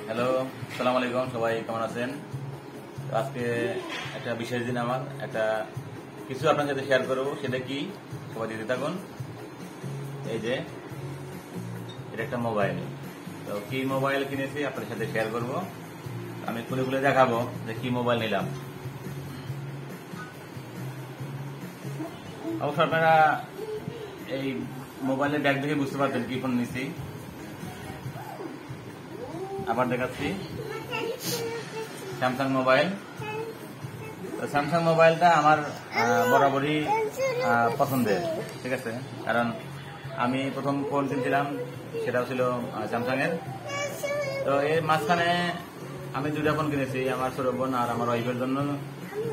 Hello, আসসালামু আলাইকুম। সবাই কেমন আছেন? আজকে একটা বিশেষ দিন, আমার একটা কিছু আপনার সাথে শেয়ার করবো। সেটা কি, সবাই দিতে থাকুন। এই যে এটা একটা মোবাইল, তো কি মোবাইল কিনেছি আপনার সাথে শেয়ার করব। আমি খুলে খুলে দেখাবো যে কি মোবাইল নিলাম। অবশ্য আপনারা এই মোবাইলের ব্যাগ দেখে বুঝতে পারছেন কি ফোন নিছি। আবার দেখাচ্ছি, স্যামসাং মোবাইল। তো স্যামসাং মোবাইলটা আমার বরাবরই পছন্দের, ঠিক আছে। কারণ আমি প্রথম ফোন কিনছিলাম, সেটাও ছিল স্যামসাং এর। তো এর মাঝখানে আমি দুটা ফোন কিনেছি, আমার ছোট বোন আর আমার ওয়াইফের জন্য,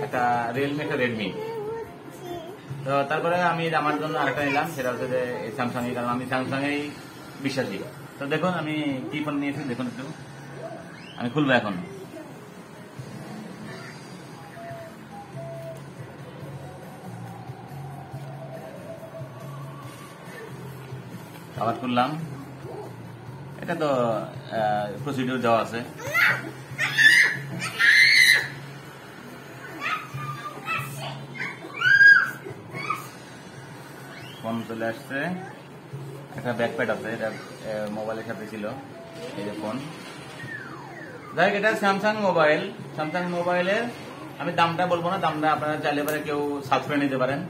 একটা রিয়েলমি, একটা রেডমি। তো তারপরে আমি আমার জন্য আরেকটা নিলাম, সেটা হচ্ছে যে স্যামসাং। কারণ আমি স্যামসাং এই বিশ্বাসী। তো দেখুন আমি কি ফোন নিয়েছি, দেখুন একটু। আমি খুলবো এখন। আবার খুললাম। এটা তো প্রসিডিউর দেওয়া আছে। ফোন চলে আসছে, একটা ব্যাকপ্যাড আছে, এটা মোবাইলের সাথে ছিল। এই যে ফোন, যাই হোক, এটা স্যামসাং মোবাইল। স্যামসাং মোবাইলের আমি দামটা বলবো না, দামটা আপনারা চাইলে পারে কেউ সার্চ করে নিতে পারেন।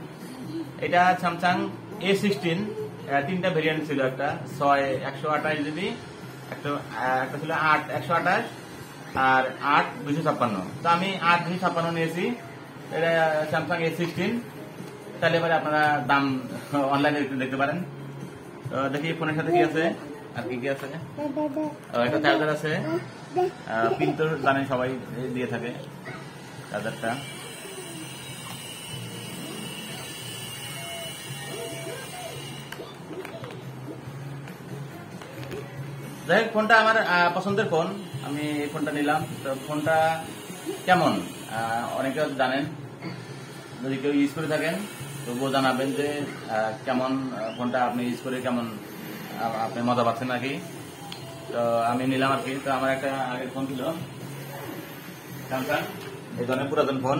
এটা স্যামসাং A16, তিনটা ভেরিয়েন্ট ছিল, একটা 128 জিবি, একটা ছিল 128 আর 256। তো আমি 256 নিয়েছি। এটা স্যামসাং A16। তাহলে এবারে আপনারা দাম অনলাইনে একটু দেখতে পারেন। তো দেখি ফোনের সাথে কি আছে, আর কি কি আছে। একটা চার্জার আছে, পিন তো জানেন সবাই দিয়ে থাকে চার্জারটা। যাই হোক, ফোনটা আমার পছন্দের ফোন, আমি এই ফোনটা নিলাম। তো ফোনটা কেমন অনেকে জানেন, যদি কেউ ইউজ করে থাকেন তবুও জানাবেন যে কেমন ফোনটা আপনি ইউজ করে কেমন আপনি মজা পাচ্ছেন নাকি। তো আমি নিলাম আর কি। তো আমার একটা আগের ফোন ছিল স্যামসাং, এই ধরনের পুরাতন ফোন,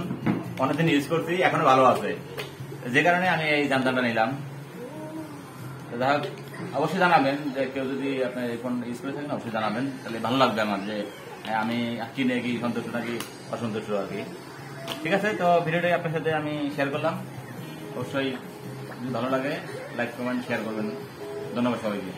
অনেকদিন ইউজ করছি, এখনো ভালো আছে, যে কারণে আমি এই স্যামসাংটা নিলাম। যাই হোক, অবশ্যই জানাবেন যে কেউ যদি আপনার এই ফোন ইউজ করে থাকেন, অবশ্যই জানাবেন, তাহলে ভালো লাগবে আমার যে আমি কিনে কি সন্তুষ্ট নাকি অসন্তুষ্ট আর কি। ঠিক আছে, তো ভিডিওটাই আপনার সাথে আমি শেয়ার করলাম। অবশ্যই যদি ভালো লাগে লাইক, কমেন্ট, শেয়ার করবেন। ধন্যবাদ সবাইকে।